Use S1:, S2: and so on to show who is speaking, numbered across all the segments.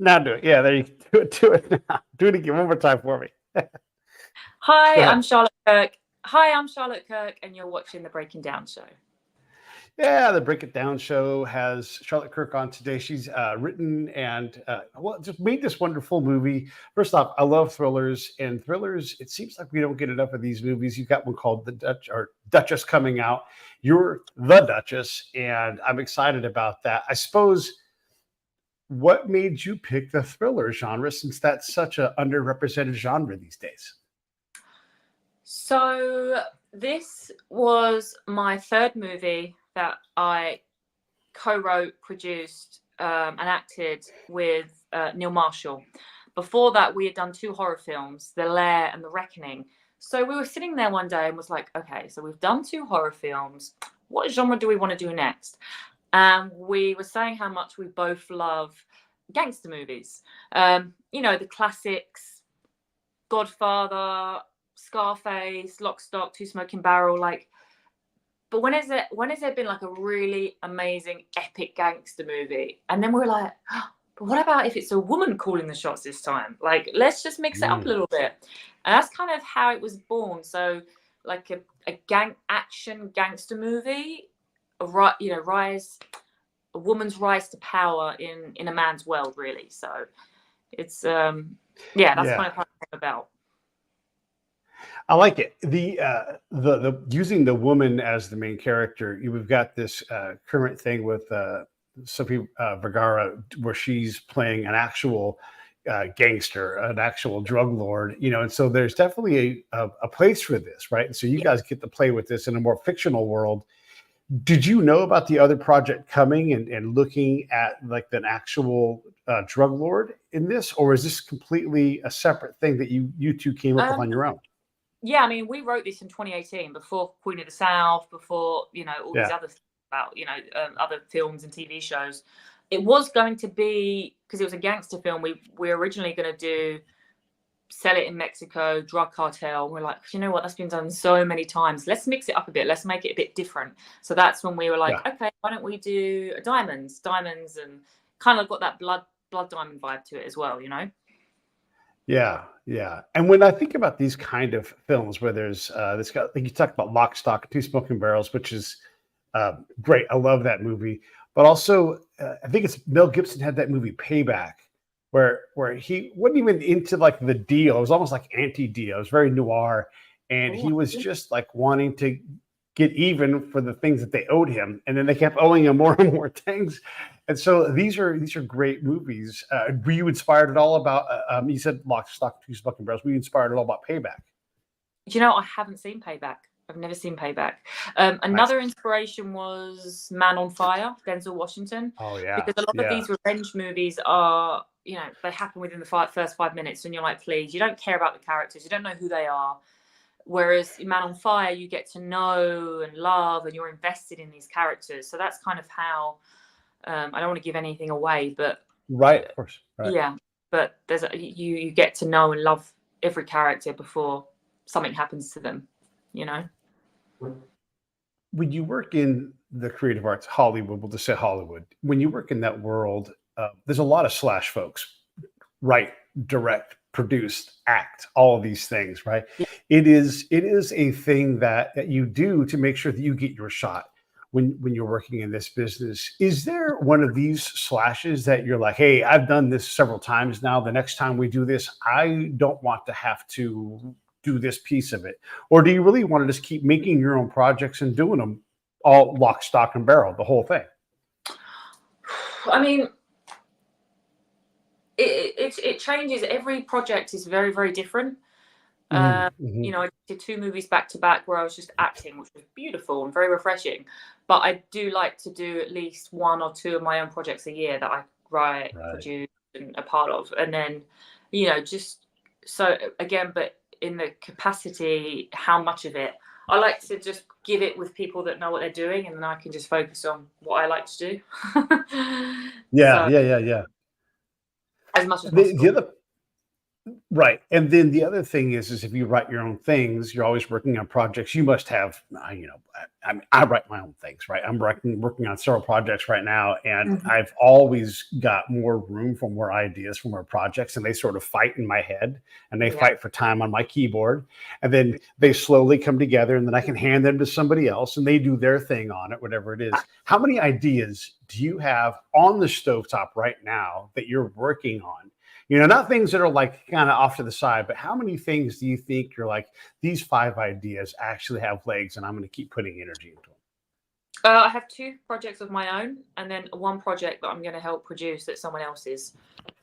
S1: Now do it. Yeah, there you do it. Do it now. Do it again one more time for me. Go
S2: Hi,
S1: ahead.
S2: I'm Charlotte Kirk. Hi, I'm Charlotte Kirk, and you're watching the Breaking Down Show.
S1: Yeah, the Break It Down show has Charlotte Kirk on today. She's written and well, just made this wonderful movie. First off, I love thrillers, and thrillers. It seems like we don't get enough of these movies. You've got one called The Dutch or Duchess coming out. You're the Duchess, and I'm excited about that. I suppose what made you pick the thriller genre since that's such an underrepresented genre these days?
S2: So, this was my third movie that I co-wrote, produced, and acted with Neil Marshall. Before that, we had done two horror films, The Lair and The Reckoning. So we were sitting there one day and was like, okay, so we've done two horror films. What genre do we want to do next? And we were saying how much we both love gangster movies. The classics, Godfather, Scarface, Lock, Stock, Two Smoking Barrel, like. But when has there been like a really amazing epic gangster movie? And then we were like, oh, but what about if it's a woman calling the shots this time? Like, let's just mix it up a little bit. And that's kind of how it was born. So, like a gang action gangster movie, a woman's rise to power in a man's world, really. So, it's that's kind of how it came about.
S1: I like it. The using the woman as the main character. We've got this current thing with Sophie Vergara, where she's playing an actual gangster, an actual drug lord. And so there's definitely a place for this, right? And so you guys get to play with this in a more fictional world. Did you know about the other project coming and looking at like an actual drug lord in this, or is this completely a separate thing that you two came up with on your own?
S2: Yeah, I mean, we wrote this in 2018, before Queen of the South, before, all these other things about, other films and TV shows. It was going to be, because it was a gangster film, we were originally going to sell it in Mexico, drug cartel. We're like, you know what, that's been done so many times. Let's mix it up a bit. Let's make it a bit different. So that's when we were like, okay, why don't we do diamonds, and kind of got that blood diamond vibe to it as well,
S1: Yeah, yeah. And when I think about these kind of films where there's this guy, like you talked about Lock, Stock, Two Smoking Barrels, which is great. I love that movie. But also, I think it's Mel Gibson had that movie Payback, where he wasn't even into like the deal. It was almost like anti-deal. It was very noir, and he was just like wanting to get even for the things that they owed him, and then they kept owing him more and more things. And so these are great movies. Were you inspired at all about? You said Lock, Stock, Two Smoking Barrels. Were you inspired at all about Payback?
S2: I haven't seen Payback. I've never seen Payback. Another inspiration was Man on Fire, Denzel Washington.
S1: Oh yeah,
S2: because a lot of these revenge movies are, they happen within the first 5 minutes, and you're like, please, you don't care about the characters, you don't know who they are. Whereas in Man on Fire, you get to know and love, and you're invested in these characters. So that's kind of how. I don't want to give anything away, but
S1: right, of course, right.
S2: Yeah, but there's you get to know and love every character before something happens to them,
S1: When you work in the creative arts, Hollywood, we'll just say Hollywood. When you work in that world, there's a lot of slash folks, write, direct, produce, act, all of these things, right?
S2: Yeah.
S1: It is a thing that you do to make sure that you get your shot. When you're working in this business, is there one of these slashes that you're like, hey, I've done this several times now. The next time we do this, I don't want to have to do this piece of it? Or do you really want to just keep making your own projects and doing them all lock, stock, and barrel, the whole thing?
S2: I mean, it changes. Every project is very, very different. I did two movies back to back where I was just acting, which was beautiful and very refreshing. But I do like to do at least one or two of my own projects a year that I write, produce, and a part of. And then, just so again, but in the capacity, how much of it, I like to just give it with people that know what they're doing, and then I can just focus on what I like to do.
S1: Yeah. As
S2: much as possible.
S1: Right. And then the other thing is if you write your own things, you're always working on projects. You must have, I write my own things, right? I'm working on several projects right now, and
S2: Mhm.
S1: I've always got more room for more ideas for more projects, and they sort of fight in my head, and they
S2: Yeah.
S1: fight for time on my keyboard, and then they slowly come together, and then I can hand them to somebody else, and they do their thing on it, whatever it is. How many ideas do you have on the stovetop right now that you're working on? Not things that are like kind of off to the side, but how many things do you think you're like, these 5 ideas actually have legs and I'm going to keep putting energy into them?
S2: I have 2 projects of my own, and then one project that I'm going to help produce that someone else's.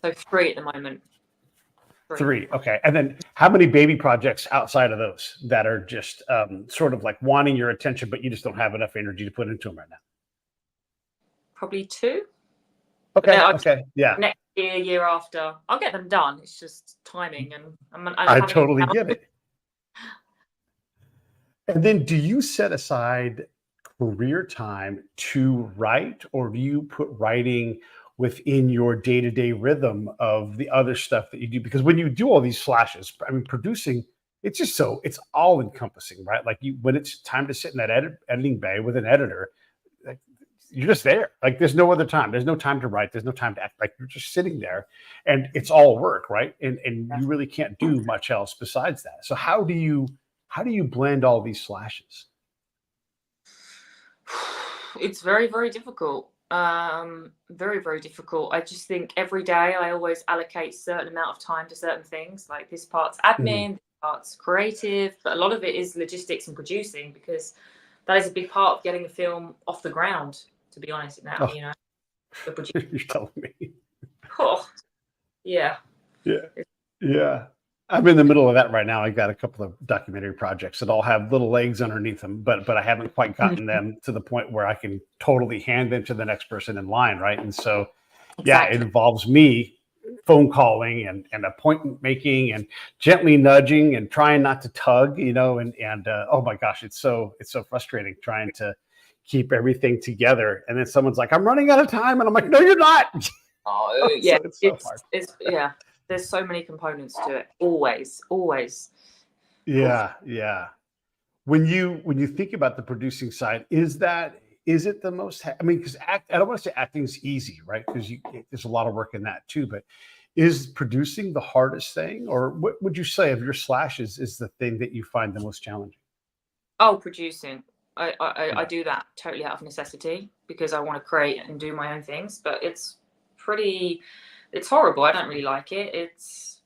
S2: So 3 at the moment. 3.
S1: 3. Okay. And then how many baby projects outside of those that are just sort of like wanting your attention, but you just don't have enough energy to put into them right now?
S2: Probably 2.
S1: Okay.
S2: No,
S1: Okay. Yeah.
S2: next year, year after, I'll get them done. It's just timing, and I
S1: I
S2: haven't.
S1: totally get it. And then do you set aside career time to write, or do you put writing within your day-to-day rhythm of the other stuff that you do? Because when you do all these flashes, I mean, producing, it's all encompassing, right? Like when it's time to sit in that editing bay with an editor, like, you're just there. Like there's no other time. There's no time to write. There's no time to act. Like you're just sitting there, and it's all work, right? And you really can't do much else besides that. So how do you blend all these slashes?
S2: It's very, very difficult. Very, very difficult. I just think every day I always allocate a certain amount of time to certain things. Like this part's
S1: Mhm.
S2: admin, this part's creative, but a lot of it is logistics and producing, because that is a big part of getting a film off the ground. To be honest, now
S1: Oh,
S2: the producer.
S1: you're telling me.
S2: Oh, yeah.
S1: Yeah. Yeah. I'm in the middle of that right now. I got a couple of documentary projects that all have little legs underneath them, but I haven't quite gotten
S2: Mhm.
S1: them to the point where I can totally hand them to the next person in line, right? And so, yeah, it
S2: Exactly.
S1: involves me phone calling and appointment making and gently nudging and trying not to tug, and oh my gosh, it's so frustrating trying to keep everything together. And then someone's like, "I'm running out of time," and I'm like, "No, you're not."
S2: Oh,
S1: So
S2: yeah.
S1: it's so
S2: It's
S1: hard.
S2: it's yeah. There's so many components to it. Always, always. Oof.
S1: Yeah, yeah. When you think about the producing side, is it the most? I mean, because I don't want to say acting is easy, right? Because there's a lot of work in that too. But is producing the hardest thing, or what would you say of your slashes is the thing that you find the most challenging?
S2: Oh, producing. I
S1: Yeah.
S2: do that totally out of necessity because I want to create and do my own things. But pretty, it's horrible. I don't really like it. It's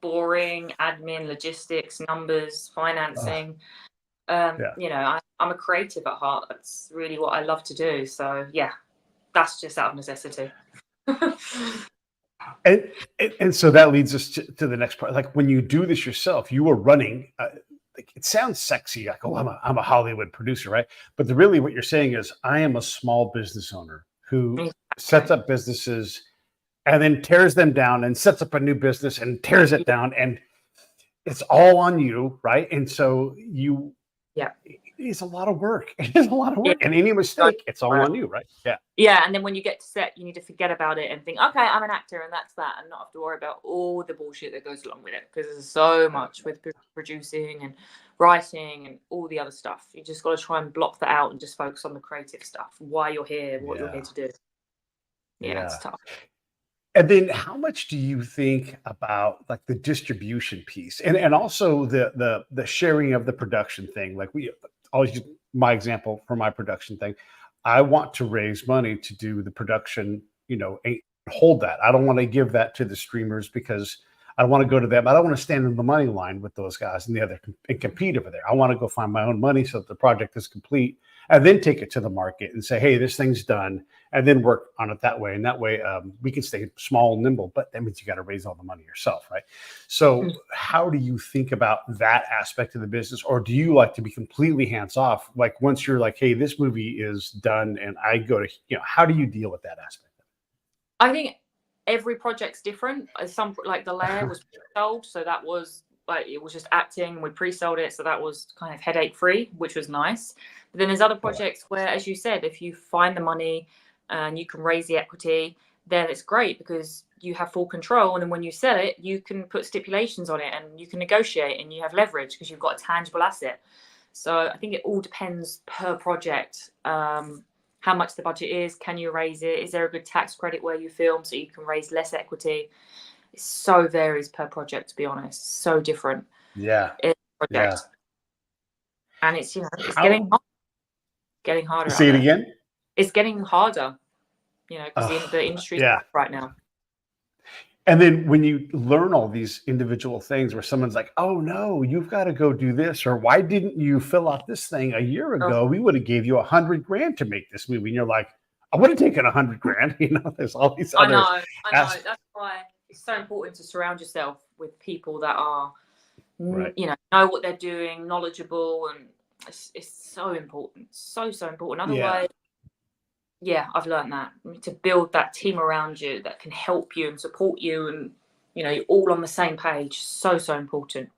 S2: boring, admin, logistics, numbers,
S1: Ugh,
S2: financing.
S1: yeah.
S2: I'm a creative at heart. That's really what I love to do. So yeah, that's just out of necessity.
S1: And so that leads us to the next part. Like when you do this yourself, you are running. Like it sounds sexy, like, oh, I'm a Hollywood producer, right? But really, what you're saying is, I am a small business owner who sets
S2: Exactly.
S1: up businesses and then tears them down and sets up a new business and tears it down, and it's all on you, right? And so
S2: Yeah.
S1: it's a lot of work. It's a lot of
S2: Yeah.
S1: work, and any mistake, it's all on you, right? Yeah,
S2: Yeah, and then when you get to set, you need to forget about it and think, okay, I'm an actor, and that's that, and not have to worry about all the bullshit that goes along with it. Because there's so much with producing and writing and all the other stuff. You just got to try and block that out and just focus on the creative stuff. Why you're here, what you're here
S1: yeah,
S2: to do. Yeah, it's
S1: yeah.
S2: tough.
S1: And then how much do you think about like the distribution piece and also the sharing of the production thing? Like we always use my example for my production thing. I want to raise money to do the production, and hold that. I don't want to give that to the streamers because I want to go to them. I don't want to stand in the money line with those guys and the other and compete over there. I want to go find my own money so that the project is complete and then take it to the market and say, hey, this thing's done, and then work on it that way. And that way, we can stay small and nimble, but that means you got to raise all the money yourself, right? So, how do you think about that aspect of the business, or do you like to be completely hands off? Like once you're like, hey, this movie is done, and I go to, how do you deal with that aspect?
S2: I think every project's different. Some like the Lair was pre-sold, so that was like it was just acting. We pre-sold it, so that was kind of headache free, which was nice. But then there's other
S1: Yeah,
S2: projects where, as you said, if you find the money and you can raise the equity, then it's great because you have full control, and then when you sell it, you can put stipulations on it and you can negotiate and you have leverage because you've got a tangible asset. So I think it all depends per project, how much the budget is, can you raise it, is there a good tax credit where you film so you can raise less equity. It so varies per project, to be honest, so different.
S1: Yeah.
S2: Project. And it's, it's getting harder.
S1: Say it again.
S2: It's getting harder, because the industry's right now.
S1: And then when you learn all these individual things where someone's like, oh no, you've got to go do this, or why didn't you fill out this thing a year ago? We would have gave you $100,000 to make this movie. And you're like, I would have taken $100,000. There's all these other.
S2: I know. That's why it's so important to surround yourself with people that are, know what they're doing, knowledgeable, and it's so important. So important. Otherwise, I've learned that to build that team around you that can help you and support you, and you're all on the same page. So important.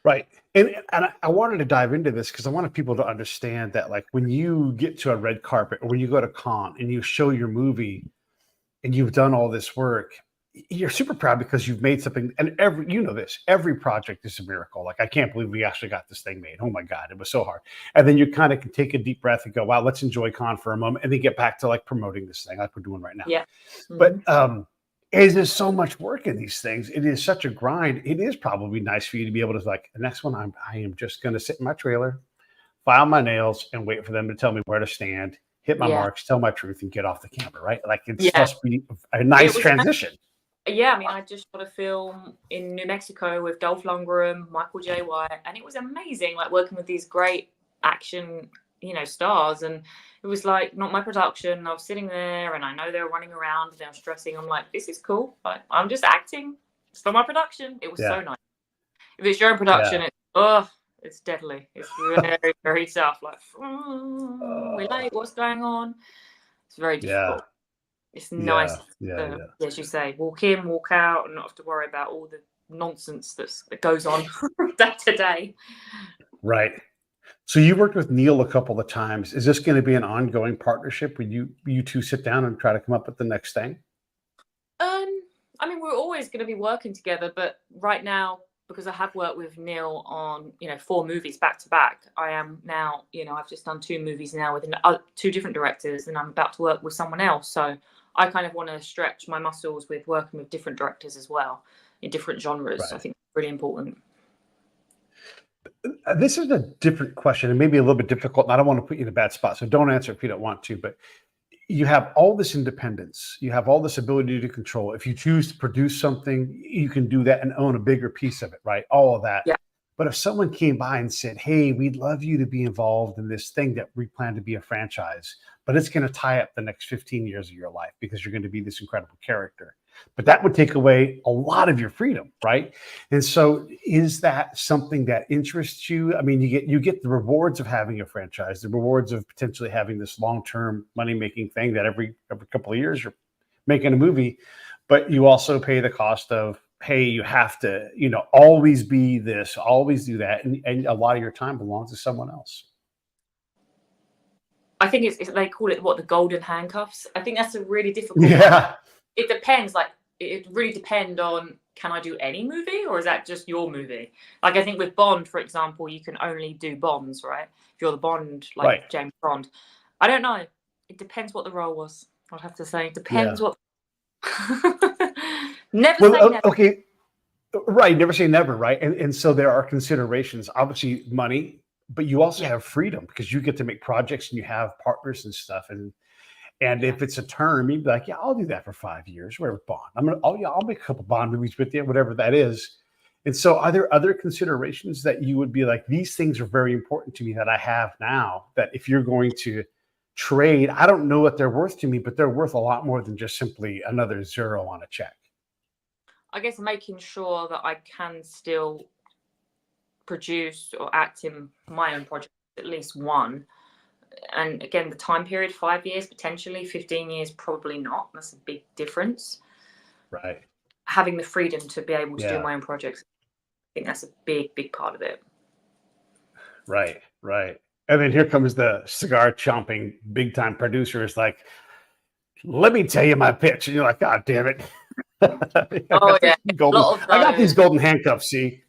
S1: Right. And I wanted to dive into this because I wanted people to understand that, like, when you get to a red carpet or when you go to con and you show your movie and you've done all this work, you're super proud because you've made something. And every project is a miracle. Like, I can't believe we actually got this thing made. Oh my God, it was so hard. And then you kind of can take a deep breath and go, wow, let's enjoy con for a moment, and then get back to like promoting this thing like we're doing right now.
S2: Yeah.
S1: But it is so much work in these things. It is such a grind. It is probably nice for you to be able to, like, the next one, I am just going to sit in my trailer, file my nails, and wait for them to tell me where to stand, hit my marks, tell my truth, and get off the camera, right? Like, it's supposed to be a nice transition.
S2: Yeah, I mean, I just shot a film in New Mexico with Dolph Lundgren, Michael J. White, and it was amazing, like, working with these great action, stars. And it was like not my production. I was sitting there, and I know they were running around and they were stressing. I'm like, this is cool. I'm just acting. It's not my production. It was so nice. If it's your own production, it's deadly. It's very, very tough. Like, we're late. What's going on? It's very difficult. It's nice as you say, walk in, walk out, and not have to worry about all the nonsense that goes on day to day. Right.
S1: So you worked with Neil a couple of times. Is this going to be an ongoing partnership where you two sit down and try to come up with the next thing?
S2: I mean, we're always going to be working together, but right now, because I have worked with Neil on, 4 movies back to back, I am now, I've just done 2 movies now with 2 different directors, and I'm about to work with someone else. So I kind of want to stretch my muscles with working with different directors as well in different genres. Right. I think it's really important.
S1: This is a different question and maybe a little bit difficult, and I don't want to put you in a bad spot, so don't answer if you don't want to, but you have all this independence. You have all this ability to control. If you choose to produce something, you can do that and own a bigger piece of it, right? All of that.
S2: Yeah.
S1: But if someone came by and said, hey, we'd love you to be involved in this thing that we plan to be a franchise, but it's going to tie up the next 15 years of your life because you're going to be this incredible character. But that would take away a lot of your freedom, right? And so is that something that interests you? I mean, you get the rewards of having a franchise, the rewards of potentially having this long-term money-making thing that every couple of years you're making a movie, but you also pay the cost of, hey, you have to, always be this, always do that. And a lot of your time belongs to someone else.
S2: I think it's they call it the golden handcuffs. I think that's a really difficult one. It depends. Like, it really depends on, can I do any movie, or is that just your movie? Like, I think with Bond, for example, you can only do Bonds, right? If you're the Bond, like James Bond. I don't know. It depends what the role was. I'll have to say. It depends what. Never say never.
S1: Okay. Right. Never say never. Right. And so there are considerations, obviously money, but you also have freedom because you get to make projects and you have partners and stuff. And if it's a term, you'd be like, I'll do that for 5 years, whatever, Bond. I'll make a couple Bond movies with you, whatever that is. And so are there other considerations that you would be like, these things are very important to me that I have now, that if you're going to trade, I don't know what they're worth to me, but they're worth a lot more than just simply another zero on a check?
S2: I guess making sure that I can still produce or act in my own project, at least one. And again, the time period, 5 years, potentially 15 years, probably not. That's a big difference.
S1: Right.
S2: Having the freedom to be able to do my own projects, I think that's a big, big part of it.
S1: Right. And then here comes the cigar chomping big time producer. Is like, let me tell you my pitch. And you're like, God damn it.
S2: Oh yeah,
S1: I got these golden handcuffs, see?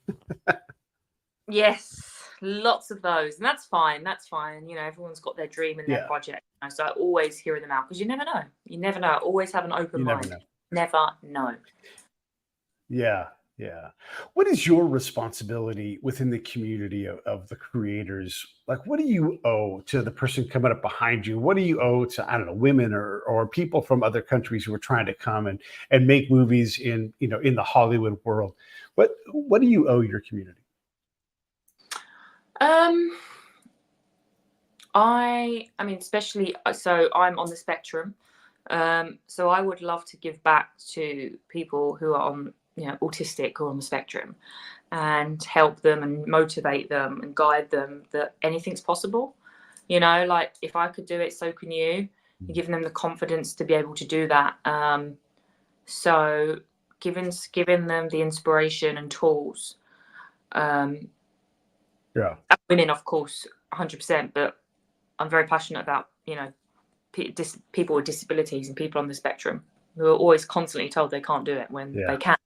S2: Yes, lots of those, and that's fine. That's fine. You know, everyone's got their dream and their project. You know, so I always hear them out because you never know. You never know. Always have an open mind. Never know.
S1: Yeah, yeah. What is your responsibility within the community of the creators? Like, what do you owe to the person coming up behind you? What do you owe to, I don't know, women or people from other countries who are trying to come and make movies in, you know, in the Hollywood world? What do you owe your community?
S2: I mean, especially, so I'm on the spectrum. So I would love to give back to people who are on, you know, autistic or on the spectrum, and help them and motivate them and guide them that anything's possible. You know, like if I could do it, so can you. Giving them the confidence to be able to do that. So giving them the inspiration and tools.
S1: Yeah.
S2: Women, of course, 100%, but I'm very passionate about, you know, people with disabilities and people on the spectrum who are always constantly told they can't do it when they can.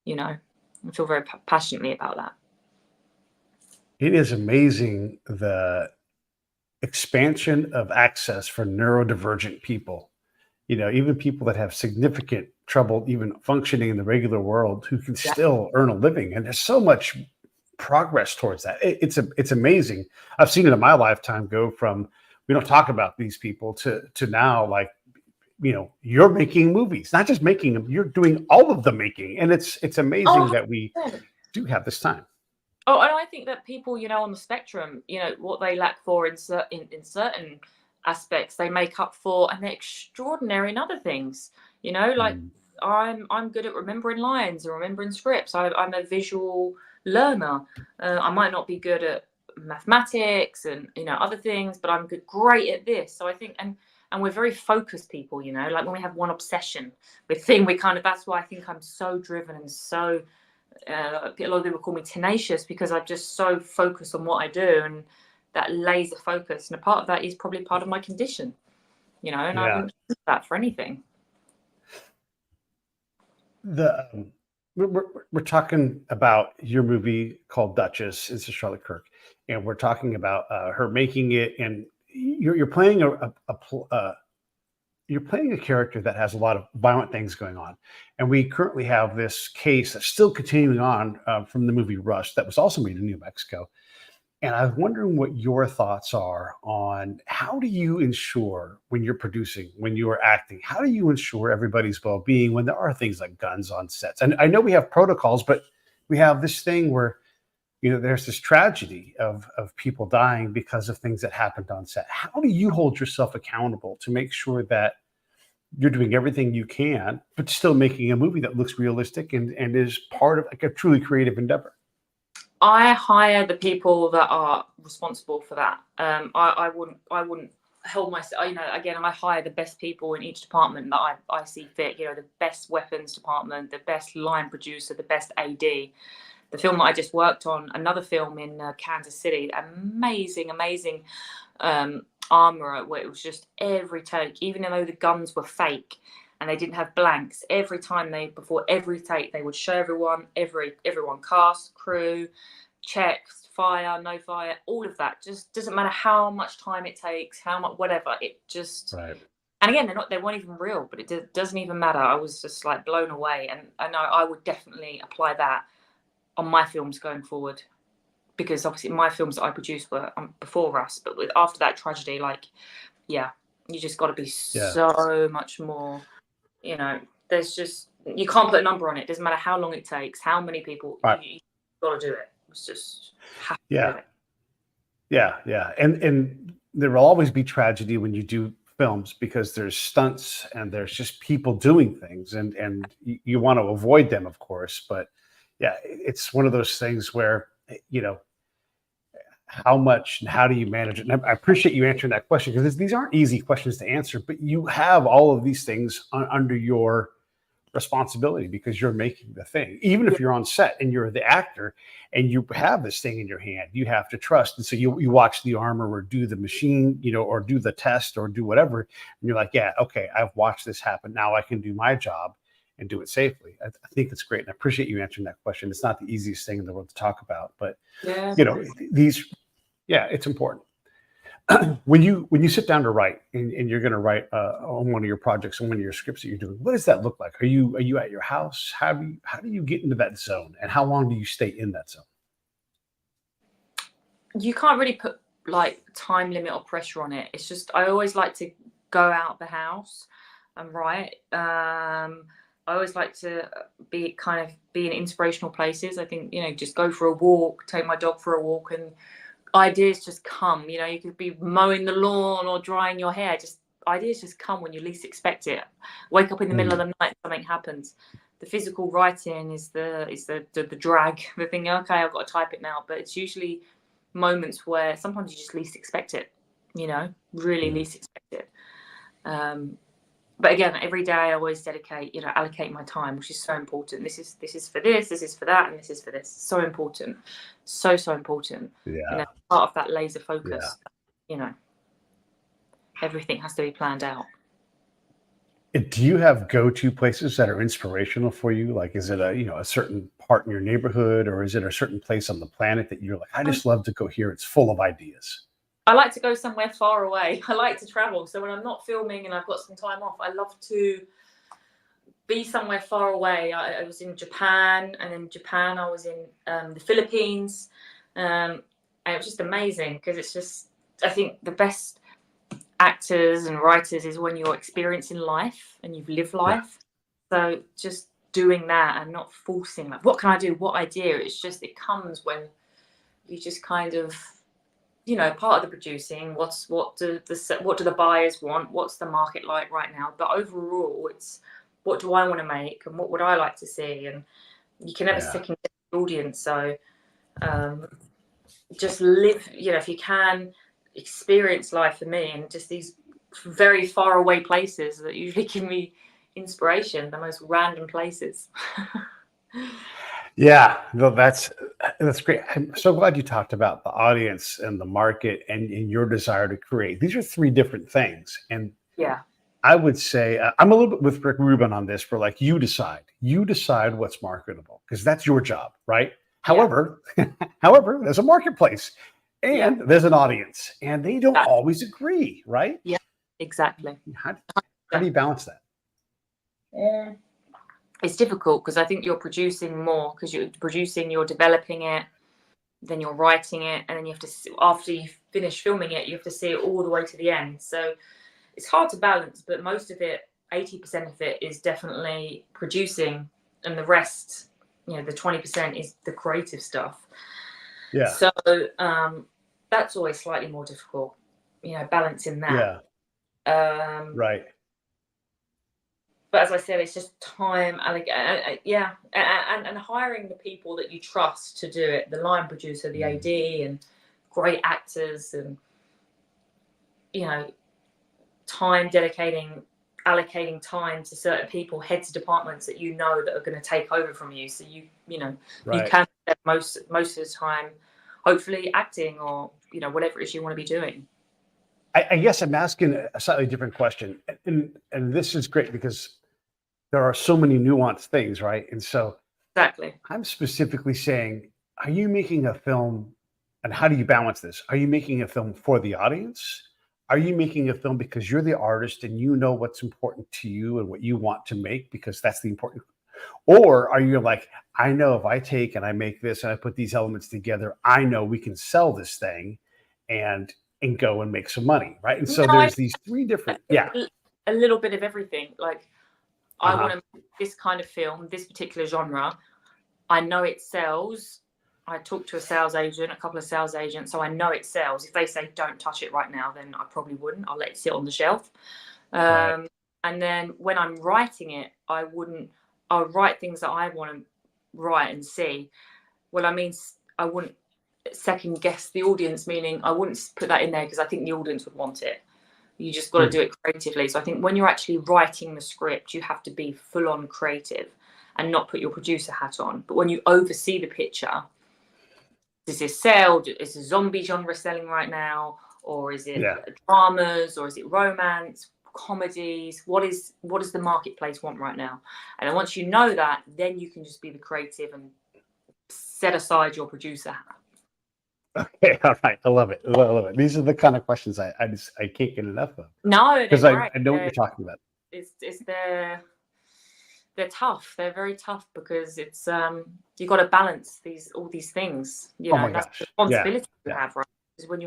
S2: You know, I feel very passionately about that.
S1: It is amazing the expansion of access for neurodivergent people. You know, even people that have significant trouble even functioning in the regular world who can still earn a living. And there's so much progress towards that. It's amazing. I've seen it in my lifetime go from, we don't talk about these people to now, like, you know, you're making movies, not just making them, you're doing all of the making. And it's amazing that we do have this time.
S2: Oh, and I think that people, you know, on the spectrum, you know, what they lack for in certain aspects, they make up for, and they're extraordinary in other things. You know, like I'm good at remembering lines and remembering scripts. I'm a visual learner. I might not be good at mathematics and, you know, other things, but I'm great at this. So I think, and we're very focused people, you know, like when we have one obsession with thing, we kind of, that's why I think I'm so driven and so, a lot of people call me tenacious, because I'm just so focused on what I do, and that laser focus. And a part of that is probably part of my condition, you know, and I wouldn't do that for anything.
S1: We're talking about your movie called Duchess. It's a Charlotte Kirk, and we're talking about her making it. And you're playing you're playing a character that has a lot of violent things going on. And we currently have this case that's still continuing on from the movie Rush that was also made in New Mexico. And I was wondering what your thoughts are on how do you ensure when you're producing, when you are acting, how do you ensure everybody's well-being when there are things like guns on sets? And I know we have protocols, but we have this thing where, you know, there's this tragedy of people dying because of things that happened on set. How do you hold yourself accountable to make sure that you're doing everything you can, but still making a movie that looks realistic and is part of like a truly creative endeavor?
S2: I hire the people that are responsible for that. I wouldn't hold myself, you know, again, I hire the best people in each department that I see fit, you know, the best weapons department, the best line producer, the best AD. The film that I just worked on, another film in Kansas City, amazing armorer, where it was just every take, even though the guns were fake and they didn't have blanks, every time before every take, they would show everyone cast, crew, checks, fire, no fire, all of that. Just doesn't matter how much time it takes, how much, whatever. It just, and again, they weren't even real, but it doesn't even matter. I was just like blown away. And I would definitely apply that on my films going forward, because obviously my films that I produced were before us, but after that tragedy, like, yeah, you just got to be so much more, you know, there's just, you can't put a number on it. It doesn't matter how long it takes, how many people, you got to do it. It's just have to do it.
S1: And there will always be tragedy when you do films, because there's stunts and there's just people doing things, and you want to avoid them, of course. But yeah, it's one of those things where, you know, how much and how do you manage it? And I appreciate you answering that question, because these aren't easy questions to answer, but you have all of these things under your responsibility because you're making the thing. Even if you're on set and you're the actor and you have this thing in your hand, you have to trust. And so you watch the armor or do the machine, or do the test or do whatever. And you're like, yeah, okay, I've watched this happen. Now I can do my job and do it safely. I think it's great. And I appreciate you answering that question. It's not the easiest thing in the world to talk about, but it's important. When you sit down to write and you're going to write on one of your projects, on one of your scripts that you're doing, what does that look like? Are you at your house? How do you get into that zone, and how long do you stay in that zone?
S2: You can't really put like time limit or pressure on it. It's just, I always like to go out the house and write. I always like to be in inspirational places. I think, just go for a walk, take my dog for a walk, and ideas just come. You could be mowing the lawn or drying your hair. Just ideas just come when you least expect it. Wake up in the middle of the night, something happens. The physical writing is the drag, the thing. Okay, I've got to type it now. But it's usually moments where sometimes you just least expect it. Really least expect it. But again, every day I always allocate my time, which is so important. This is for this is for that, and this is for this. So important. So important.
S1: Yeah.
S2: Part of that laser focus, everything has to be planned out.
S1: Do you have go-to places that are inspirational for you? Like, is it a certain part in your neighborhood, or is it a certain place on the planet that you're like, I just love to go here. It's full of ideas.
S2: I like to go somewhere far away. I like to travel. So when I'm not filming and I've got some time off, I love to be somewhere far away. I was in Japan, and in Japan I was in the Philippines. And it was just amazing because it's just, I think the best actors and writers is when you're experiencing life and you've lived life. So just doing that and not forcing, like, what can I do? What idea? It's just, it comes when you just kind of, part of the producing, what do the buyers want? What's the market like right now? But overall, it's what do I want to make and what would I like to see? And you can never second guess the audience. So just live, if you can, experience life for me, and just these very far away places that usually give me inspiration, the most random places.
S1: Yeah, no, that's great. I'm so glad you talked about the audience and the market and your desire to create. These are three different things. And I would say I'm a little bit with Rick Rubin on this, for like, you decide what's marketable, because that's your job, right? However, there's a marketplace and there's an audience, and they don't always agree, right?
S2: Yeah, exactly.
S1: How do you balance that?
S2: It's difficult because I think you're producing more, because you're developing it, then you're writing it, and then you have to, after you finish filming it, you have to see it all the way to the end. So it's hard to balance, but most of it, 80% of it is definitely producing, and the rest, the 20% is the creative stuff.
S1: Yeah.
S2: So that's always slightly more difficult, balancing that.
S1: Yeah. Right.
S2: But as I said, it's just time, and hiring the people that you trust to do it, the line producer, the AD, and great actors, and, time allocating time to certain people, heads of departments that that are going to take over from you. So you can spend most of the time, hopefully, acting or, whatever it is you want to be doing.
S1: I guess I'm asking a slightly different question, and this is great because there are so many nuanced things, right? And so
S2: exactly,
S1: I'm specifically saying, are you making a film, and how do you balance this? Are you making a film for the audience? Are you making a film because you're the artist and you know what's important to you and what you want to make, because that's the important? Or are you like, I know if I take and I make this and I put these elements together, I know we can sell this thing and go and make some money, right? And so there's these three different,
S2: a little bit of everything. Like, I want to make this kind of film, this particular genre. I know it sells. I talked to a couple of sales agents, so I know it sells. If they say don't touch it right now, then I probably wouldn't. I'll let it sit on the shelf. And then when I'm writing it, I'll write things that I want to write and see. Well, I mean, I wouldn't second guess the audience, meaning I wouldn't put that in there because I think the audience would want it. You just got to do it creatively. So I think when you're actually writing the script, you have to be full on creative and not put your producer hat on. But when you oversee the picture, is this sell? Is the zombie genre selling right now? Or is it dramas? Or is it romance, comedies? What does the marketplace want right now? And then once you know that, then you can just be the creative and set aside your producer hat.
S1: Okay, all right. I love it. I love it. These are the kind of questions I can't get enough of.
S2: No,
S1: because I know what you're talking about.
S2: They're tough. They're very tough because it's you got to balance all these things. You know, that's the responsibility you have, right? Is when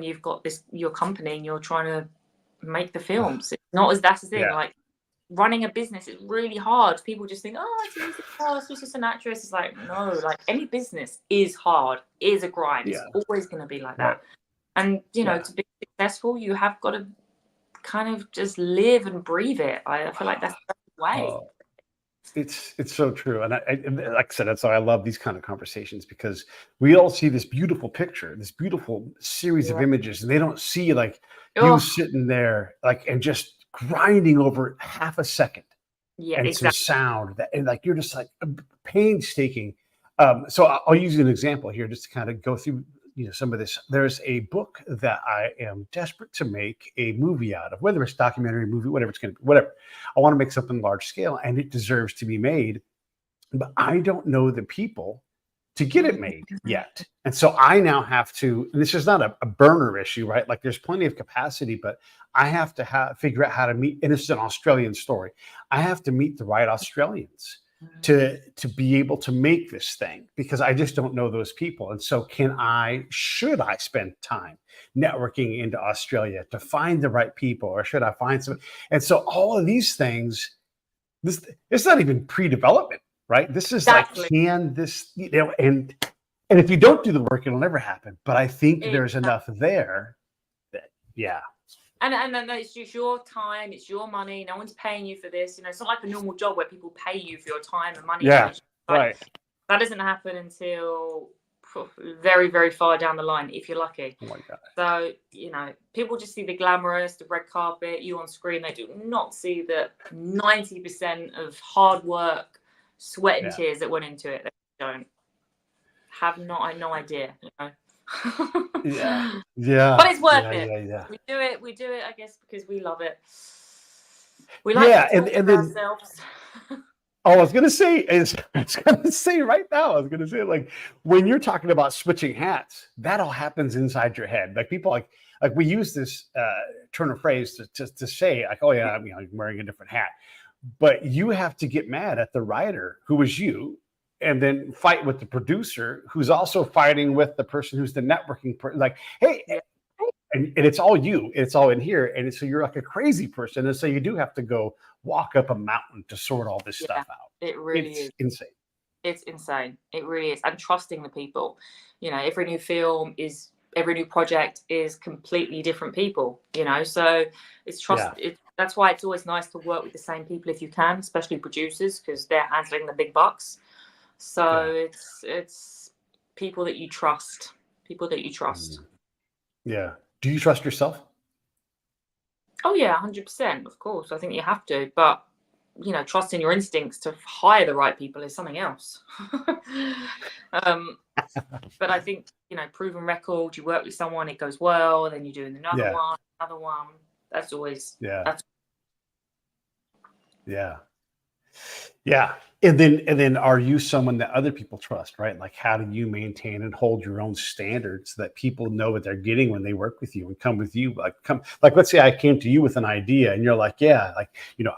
S2: you've got your company and you're trying to make the films. It's not as that's the thing.
S1: Yeah.
S2: Like running a business is really hard. People just think, oh, it's easy. Oh, it's just an actress. It's like, no, like any business is hard, is a grind. It's always going to be like that.
S1: Right.
S2: And, you know, to be successful, you have got to kind of just live and breathe it. I feel like that's the way.
S1: Oh, it's so true. And I like I said, that's why I love these kind of conversations, because we all see this beautiful picture, this beautiful series of images, and they don't see like you sitting there like and just grinding over half a second.
S2: Yeah,
S1: and
S2: exactly.
S1: some sound that, and like you're just like painstaking. So I'll use an example here just to kind of go through some of this. There's a book that I am desperate to make a movie out of, whether it's documentary, movie, whatever it's going to be, whatever. I want to make something large scale, and it deserves to be made, but I don't know the people to get it made yet. And so I now have to, and this is not a burner issue, right? Like there's plenty of capacity, but I have to figure out how to meet, and it's an Australian story. I have to meet the right Australians to be able to make this thing, because I just don't know those people. And so should I spend time networking into Australia to find the right people, or should I find some? And so all of these things, it's not even pre-development, right? This is
S2: Exactly.
S1: like, can this, and if you don't do the work, it'll never happen. But I think there's enough there that,
S2: And then it's just your time, it's your money. No one's paying you for this. It's not like a normal job where people pay you for your time and money.
S1: Yeah, right.
S2: That doesn't happen until very, very far down the line, if you're lucky.
S1: Oh my God.
S2: So, people just see the glamorous, the red carpet, you on screen. They do not see the 90% of hard work, sweat and tears that went into it. They don't have no idea,
S1: Yeah.
S2: But it's worth it.
S1: Yeah.
S2: We do it, I guess, because we love it. We like to talk to ourselves.
S1: I was going to say right now, like when you're talking about switching hats, that all happens inside your head. Like people like we use this turn of phrase to say like, oh yeah, I'm wearing a different hat, but you have to get mad at the writer who was you, and then fight with the producer who's also fighting with the person who's the networking person. Like, hey, and it's all you. It's all in here. And so you're like a crazy person. And so you do have to go walk up a mountain to sort all this stuff out.
S2: It really is
S1: insane.
S2: It's insane. It really is. And trusting the people. Every new film every new project is completely different people, so it's trust. That's why it's always nice to work with the same people if you can, especially producers, because they're handling the big bucks. So it's people that you trust.
S1: Yeah. Do you trust yourself?
S2: Oh yeah, 100%. Of course, I think you have to. But trusting your instincts to hire the right people is something else. But I think proven record. You work with someone, it goes well. Then you do another one. That's always
S1: Yeah. And then are you someone that other people trust, right? Like how do you maintain and hold your own standards so that people know what they're getting when they work with you and come with you? Like let's say I came to you with an idea and you're like,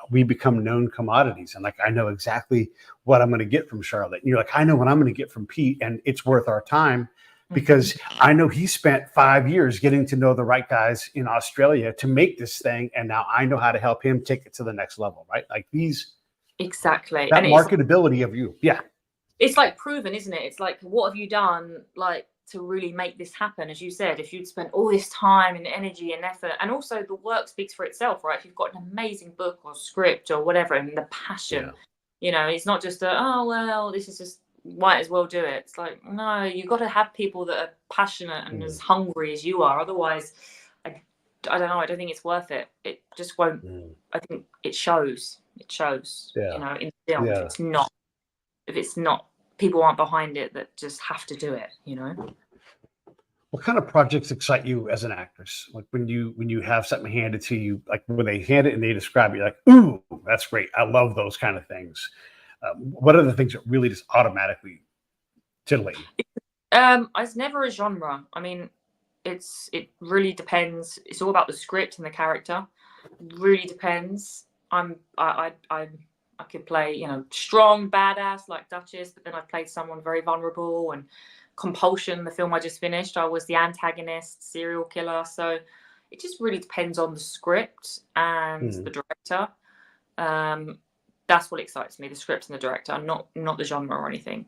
S1: we become known commodities. And like, I know exactly what I'm going to get from Charlotte. And you're like, I know what I'm going to get from Pete, and it's worth our time because I know he spent 5 years getting to know the right guys in Australia to make this thing. And now I know how to help him take it to the next level, right? Like
S2: exactly.
S1: That marketability of you. Yeah.
S2: It's like proven, isn't it? It's like, what have you done like to really make this happen? As you said, if you'd spent all this time and energy and effort, and also the work speaks for itself, right? If you've got an amazing book or script or whatever, and the passion, it's not just this is just might as well do it. It's like, no, you've got to have people that are passionate and as hungry as you are. Otherwise, I I don't know. I don't think it's worth it. It just won't. I think it shows. It shows.
S1: Yeah.
S2: You know, in film,
S1: Yeah.
S2: if it's not, people aren't behind it that just have to do it. You know.
S1: What kind of projects excite you as an actress? Like when you have something handed to you, like when they hand it and they describe it, you're like, ooh, that's great. I love those kind of things. What are the things that really just automatically titillate you?
S2: It's never a genre. I mean, it really depends. It's all about the script and the character. Really depends. I could play, you know, strong badass like Duchess, but then I played someone very vulnerable. And Compulsion, the film I just finished, I was the antagonist, serial killer. So it just really depends on the script and the director. That's what excites me, the script and the director, not the genre or anything.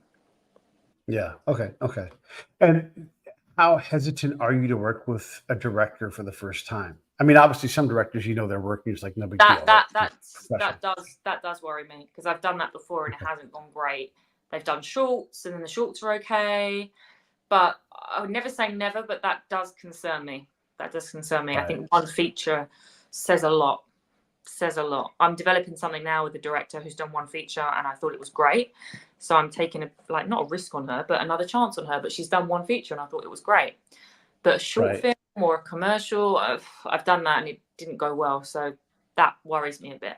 S1: Yeah. Okay. Okay. And how hesitant are you to work with a director for the first time? I mean, obviously, some directors, you know, they're working. It's like no big deal.
S2: That does worry me, because I've done that before and it hasn't gone great. They've done shorts and then the shorts are okay, but I would never say never. But that does concern me. That does concern me.
S1: Right.
S2: I think one feature says a lot. Says a lot. I'm developing something now with a director who's done one feature, and I thought it was great. So I'm taking not a risk on her, but another chance on her. But she's done one feature, and I thought it was great. But a short film or a commercial, I've done that, and it didn't go well. So that worries me a bit.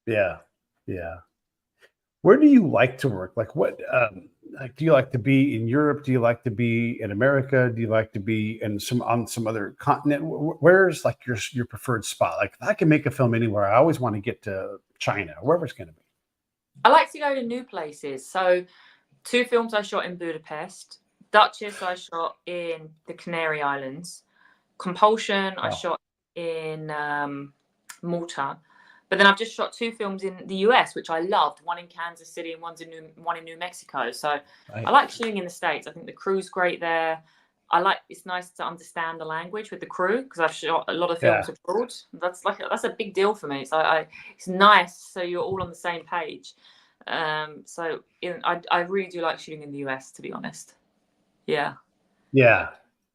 S1: Yeah. Yeah. Where do you like to work? Like what, like, do you like to be in Europe? Do you like to be in America? Do you like to be on some other continent? Where's like your preferred spot? Like if I can make a film anywhere, I always want to get to China, wherever it's going to be.
S2: I like to go to new places. So 2 films I shot in Budapest. Duchess I shot in the Canary Islands. Compulsion I shot in Malta. But then I've just shot 2 films in the US, which I loved. One in Kansas City and one in New Mexico. So I like shooting in the States. I think the crew's great there. It's nice to understand the language with the crew, because I've shot a lot of films abroad. That's a big deal for me. So it's nice. So you're all on the same page. So I really do like shooting in the US, to be honest. Yeah.
S1: Yeah.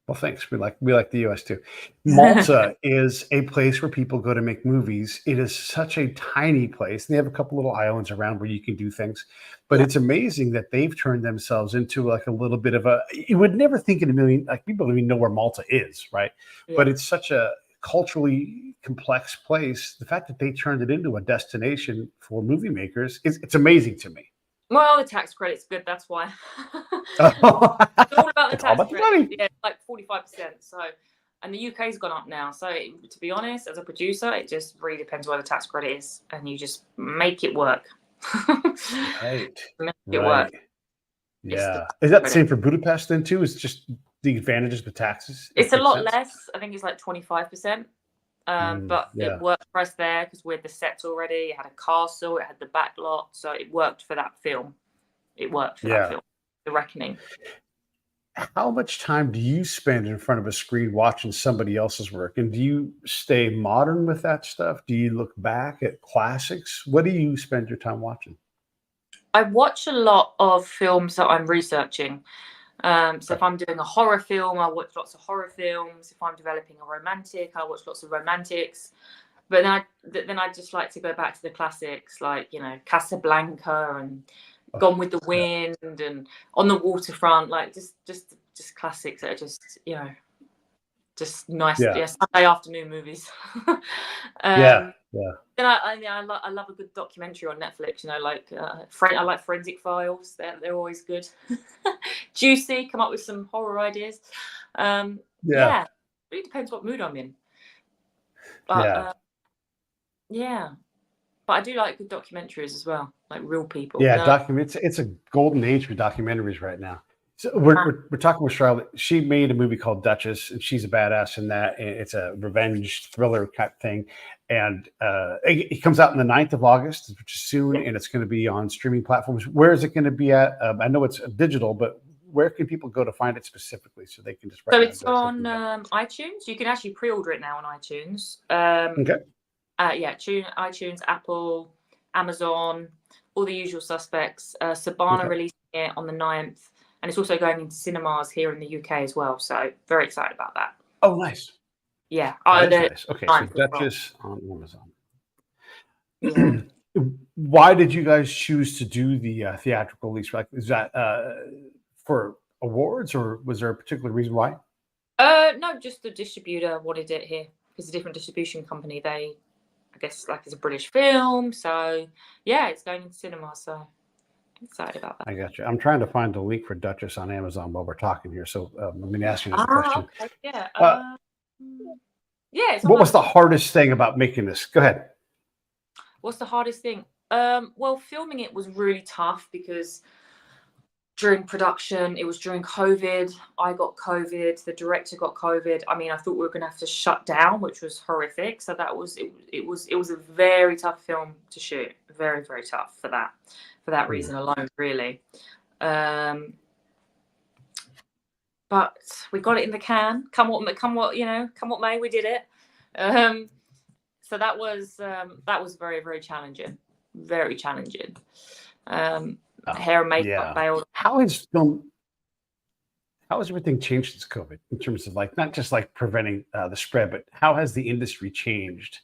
S1: Well, thanks. We like the US too. Malta is a place where people go to make movies. It is such a tiny place. They have a couple little islands around where you can do things, but it's amazing that they've turned themselves into like a little bit of you would never think in a million, like people don't even know where Malta is, right? Yeah. But it's such a culturally complex place. The fact that they turned it into a destination for movie makers, it's amazing to me.
S2: Well, the tax credit's good. That's why. It's all about the tax credit. Yeah, like 45%. So, and the UK's gone up now. So, to be honest, as a producer, it just really depends where the tax credit is, and you just make it work.
S1: Right.
S2: Make it work.
S1: Yeah. Is that the same for Budapest then too? Is just the advantages of the taxes?
S2: It's a lot less. I think it's like 25%. But it worked for us there because we had the sets already. It had a castle, it had the back lot, so it worked for that film. That film, The Reckoning.
S1: How much time do you spend in front of a screen watching somebody else's work? And do you stay modern with that stuff? Do you look back at classics? What do you spend your time watching?
S2: I watch a lot of films that I'm researching. So if I'm doing a horror film, I watch lots of horror films. If I'm developing a romantic, I watch lots of romantics. But then I just like to go back to the classics, like, you know, Casablanca and Gone with the Wind and On the Waterfront, like just classics that are just, you know, just nice. Yeah, Sunday afternoon movies. Then I love a good documentary on Netflix. You know, like I like Forensic Files. They're always good. Juicy. Come up with some horror ideas. It really depends what mood I'm in. But but I do like good documentaries as well, like real people.
S1: Yeah, it's a golden age for documentaries right now. So we're talking with Charlotte. She made a movie called Duchess, and she's a badass in that. It's a revenge thriller type thing. And it comes out on the 9th of August, which is soon, and it's going to be on streaming platforms. Where is it going to be at? I know it's digital, but where can people go to find it specifically so they can just...
S2: So it's on iTunes. You can actually pre-order it now on iTunes. iTunes, Apple, Amazon, all the usual suspects. Sabana releasing it on the 9th. And it's also going into cinemas here in the UK as well. So very excited about that.
S1: Oh, nice.
S2: Yeah,
S1: That is nice. Okay, so
S2: as well.
S1: Duchess on Amazon.
S2: Yeah.
S1: Why did you guys choose to do the theatrical release? Like, is that for awards, or was there a particular reason why?
S2: No, just the distributor wanted it here. It's a different distribution company. They, I guess, like it's a British film, so yeah, it's going into cinema. So I'm excited about that.
S1: I got you. I'm trying to find the link for Duchess on Amazon while we're talking here. So let me ask you this question.
S2: Okay, yeah.
S1: Uh,
S2: Yeah, it's on
S1: what was the
S2: Amazon.
S1: hardest thing about making this? Go ahead.
S2: What's the hardest thing? Well, filming it was really tough because during production, it was during COVID. I got COVID. The director got COVID. I mean, I thought we were going to have to shut down, which was horrific. So that was it. It was a very tough film to shoot. Very, very tough for that reason alone, really. But we got it in the can. Come what may, we did it. So that was very, very challenging. Very challenging. Hair and makeup bailed.
S1: How has everything changed since COVID in terms of like not just like preventing the spread, but how has the industry changed?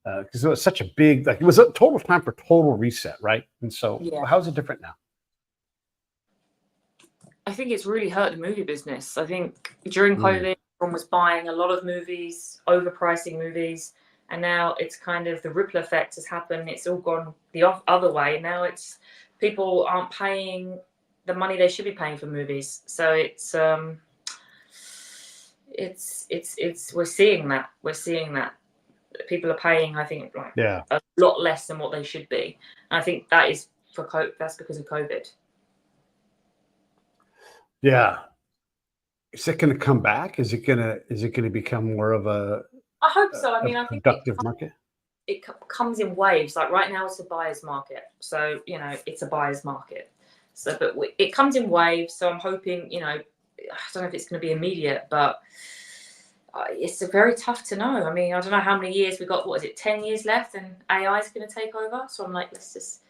S1: Because it was such a big, like it was a total time for total reset, right? And so how's it different now?
S2: I think it's really hurt the movie business. I think during COVID, everyone was buying a lot of movies, overpricing movies, and now it's kind of the ripple effect has happened. It's all gone the other way. Now it's people aren't paying the money they should be paying for movies. So we're seeing that. We're seeing that people are paying, I think, like a lot less than what they should be. And I think that is that's because of COVID.
S1: Yeah. Is it going to come back? Is it going to become more of a
S2: I hope so. I mean, I think
S1: productive market?
S2: It comes in waves. Like right now it's a buyer's market. So, it's a buyer's market. So, but it comes in waves. So I'm hoping, I don't know if it's going to be immediate, but it's very tough to know. I mean, I don't know how many years we got. What is it? 10 years left, and AI is going to take over. So I'm like, let's just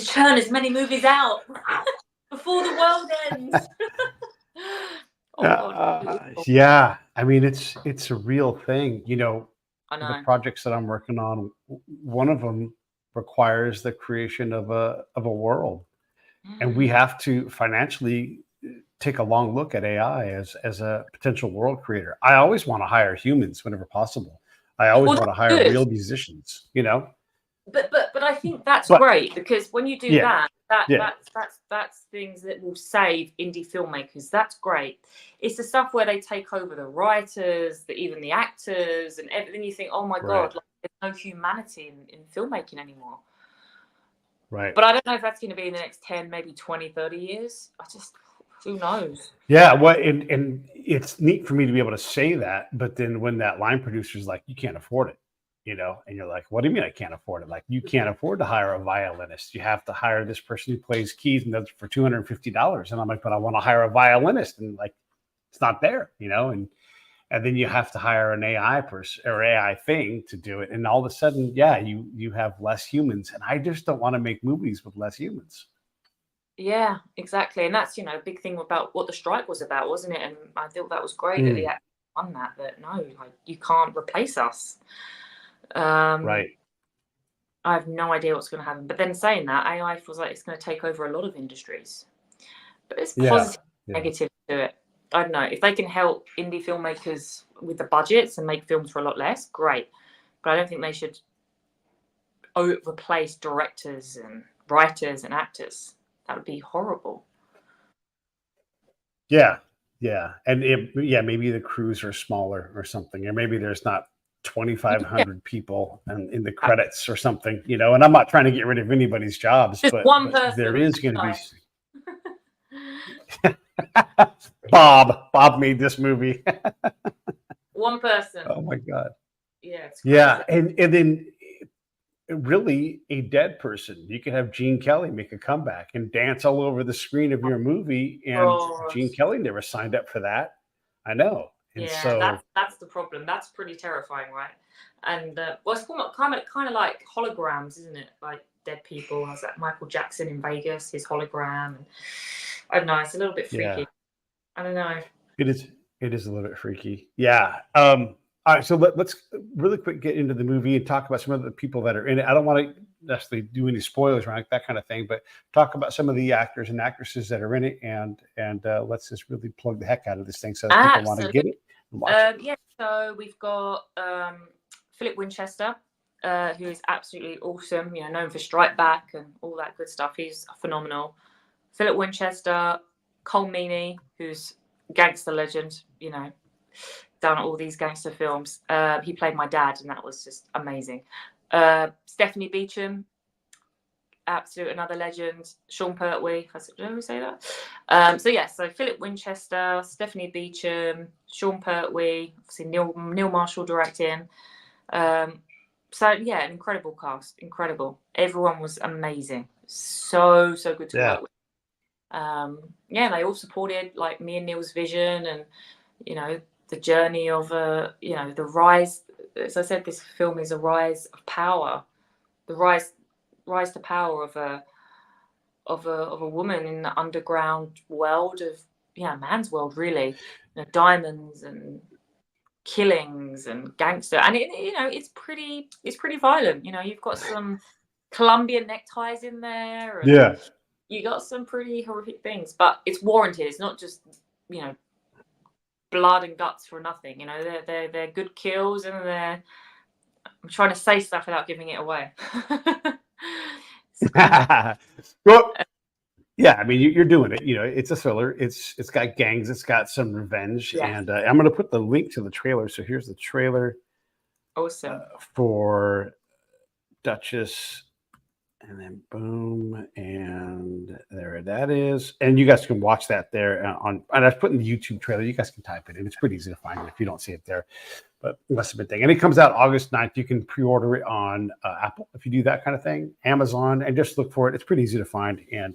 S2: churn as many movies out before the world ends.
S1: Yeah, I mean it's a real thing.
S2: I know.
S1: The projects that I'm working on, one of them requires the creation of a world, and we have to financially take a long look at AI as a potential world creator. I always want to hire humans whenever possible. I always want to hire real musicians.
S2: But I think that's great, because when you do that's things that will save indie filmmakers. That's great. It's the stuff where they take over the writers, even the actors, and everything. You think, oh my God, like, there's no humanity in filmmaking anymore.
S1: Right.
S2: But I don't know if that's going to be in the next 10, maybe 20, 30 years. Who knows?
S1: Yeah, well, and it's neat for me to be able to say that, but then when that line producer's like, you can't afford it, and you're like, what do you mean I can't afford it? Like, you can't afford to hire a violinist. You have to hire this person who plays keys, and that's for $250. And I'm like, but I want to hire a violinist, and like, it's not there, and then you have to hire an AI person or AI thing to do it. And all of a sudden, you have less humans. And I just don't want to make movies with less humans.
S2: Yeah, exactly. And that's, a big thing about what the strike was about, wasn't it? And I thought that was great that the actors won that no, like, you can't replace us.
S1: Right.
S2: I have no idea what's going to happen. But then saying that, AI feels like it's going to take over a lot of industries. But there's positive, negative to it. I don't know. If they can help indie filmmakers with the budgets and make films for a lot less, great. But I don't think they should replace directors and writers and actors. That would be horrible.
S1: Yeah. And maybe the crews are smaller or something, or maybe there's not 2,500 people in the credits or something, and I'm not trying to get rid of anybody's jobs, but there is going to be. Bob made this movie.
S2: One person.
S1: Oh my God.
S2: Yeah.
S1: Yeah. And then really a dead person. You could have Gene Kelly make a comeback and dance all over the screen of your movie. And Gene Kelly never signed up for that. I know. And so
S2: that's the problem. That's pretty terrifying, right? And it's kind of like holograms, isn't it? Like dead people. Has that Michael Jackson in Vegas, his hologram? And I don't know. It's a little bit freaky. I don't know.
S1: It is a little bit freaky. Yeah. All right, so let's really quick get into the movie and talk about some of the people that are in it. I don't want to necessarily do any spoilers around that kind of thing, but talk about some of the actors and actresses that are in it, and let's just really plug the heck out of this thing so that people want to get it and watch it.
S2: Yeah, so we've got Philip Winchester, who is absolutely awesome. You know, known for Strike Back and all that good stuff. He's phenomenal. Philip Winchester, Colm Meaney, who's gangster legend. You know, done all these gangster films. He played my dad, and that was just amazing. Stephanie Beacham, absolute another legend. Sean Pertwee, did I say that? So Philip Winchester, Stephanie Beacham, Sean Pertwee, obviously Neil Marshall directing. An incredible cast, incredible. Everyone was amazing, so good to work with. They all supported like me and Neil's vision, and you know, the journey of the rise. As I said, this film is a rise of power, the rise to power of a woman in the underground world of man's world, really. You know, diamonds and killings and gangster, and it's pretty violent. You know, you've got some Colombian neckties in there, and you got some pretty horrific things, but it's warranted. It's not just blood and guts for nothing. You know, they're good kills, and I'm trying to say stuff without giving it away.
S1: Well, yeah, I mean, you're doing it. You know, it's a thriller. It's got gangs. It's got some revenge, and I'm going to put the link to the trailer. So here's the trailer.
S2: Awesome. For
S1: Duchess, and then boom, and there that is. And you guys can watch that there and I've put in the YouTube trailer. You guys can type it in. It's pretty easy to find it if you don't see it there. But it must have been thing. And it comes out August 9th. You can pre-order it on Apple if you do that kind of thing, Amazon, and just look for it. It's pretty easy to find and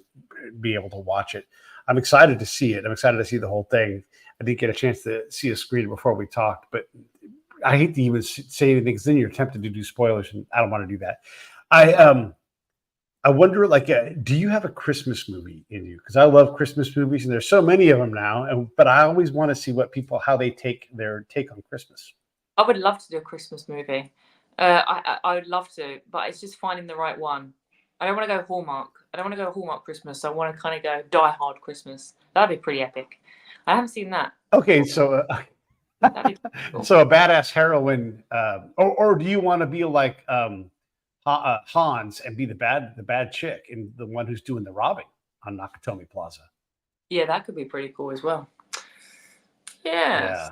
S1: be able to watch it. I'm excited to see it. I'm excited to see the whole thing. I didn't get a chance to see a screen before we talked, but I hate to even say anything because then you're tempted to do spoilers, and I don't want to do that. I wonder, do you have a Christmas movie in you? Because I love Christmas movies, and there's so many of them now. But I always want to see how they take their take on Christmas.
S2: I would love to do a Christmas movie. I would love to, but it's just finding the right one. I don't want to go Hallmark. I don't want to go Hallmark Christmas. I want to kind of go Die Hard Christmas. That'd be pretty epic. I haven't seen that.
S1: Okay, so cool. So a badass heroine, or do you want to be like Hans and be the bad chick and the one who's doing the robbing on Nakatomi Plaza?
S2: Yeah, that could be pretty cool as well. Yeah,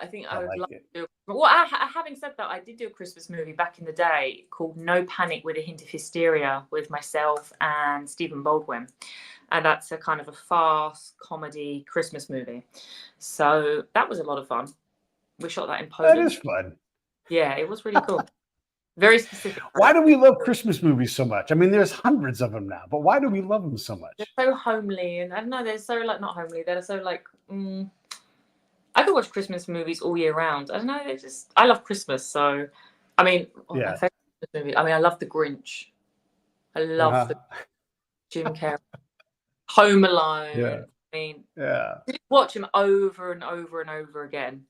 S2: I think I would love to do. Well, having said that, I did do a Christmas movie back in the day called No Panic with a Hint of Hysteria with myself and Stephen Baldwin. And that's a kind of a fast comedy Christmas movie. So that was a lot of fun. We shot that in Poland.
S1: That is fun.
S2: Yeah, it was really cool. Very specific.
S1: Why do we love Christmas movies so much? I mean, there's hundreds of them now, but why do we love them so much?
S2: They're so homely, and I don't know, they're so not homely. They're so I could watch Christmas movies all year round. I don't know, I love Christmas. So, I mean, my favorite Christmas movie. I mean, I love The Grinch. I love the Jim Carrey. Home Alone.
S1: Yeah.
S2: I mean,
S1: just
S2: watch them over and over and over again.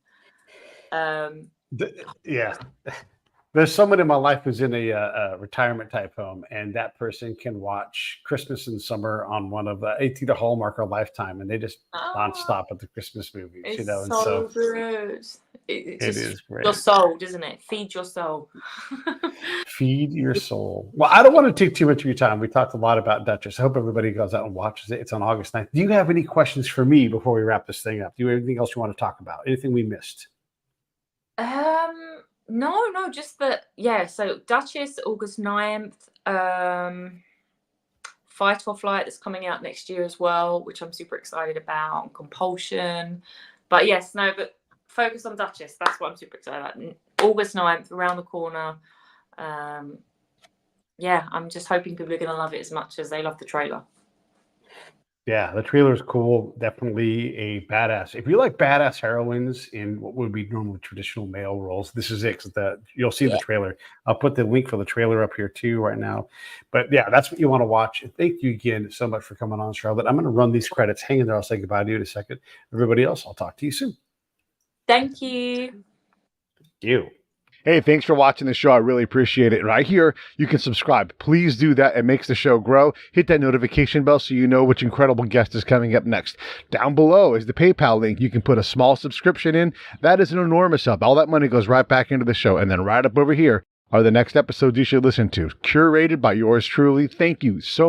S1: There's someone in my life who's in a retirement type home, and that person can watch Christmas and Summer on one of it's either Hallmark or Lifetime, and they just nonstop at the Christmas movies.
S2: It's
S1: so
S2: good. It
S1: is great.
S2: Your soul, doesn't it? Feed your soul.
S1: Feed your soul. Well, I don't want to take too much of your time. We talked a lot about Duchess. I hope everybody goes out and watches it. It's on August 9th. Do you have any questions for me before we wrap this thing up? Do you have anything else you want to talk about? Anything we missed?
S2: No, just that. Yeah, so Duchess, August 9th. Fight or Flight that's coming out next year as well, which I'm super excited about. Compulsion. But focus on Duchess. That's what I'm super excited about. August 9th, around the corner. I'm just hoping people are going to love it as much as they love the trailer.
S1: Yeah, the trailer is cool. Definitely a badass. If you like badass heroines in what would be normally traditional male roles, this is it. You'll see the trailer. I'll put the link for the trailer up here too right now. But yeah, that's what you want to watch. And thank you again so much for coming on, Charlotte. I'm going to run these credits. Hang in there. I'll say goodbye to you in a second. Everybody else, I'll talk to you soon.
S2: Thank you.
S1: you.
S3: Hey, thanks for watching the show. I really appreciate it. Right here, you can subscribe. Please do that. It makes the show grow. Hit that notification bell so you know which incredible guest is coming up next. Down below is the PayPal link. You can put a small subscription in. That is an enormous help. All that money goes right back into the show. And then right up over here are the next episodes you should listen to, curated by yours truly. Thank you so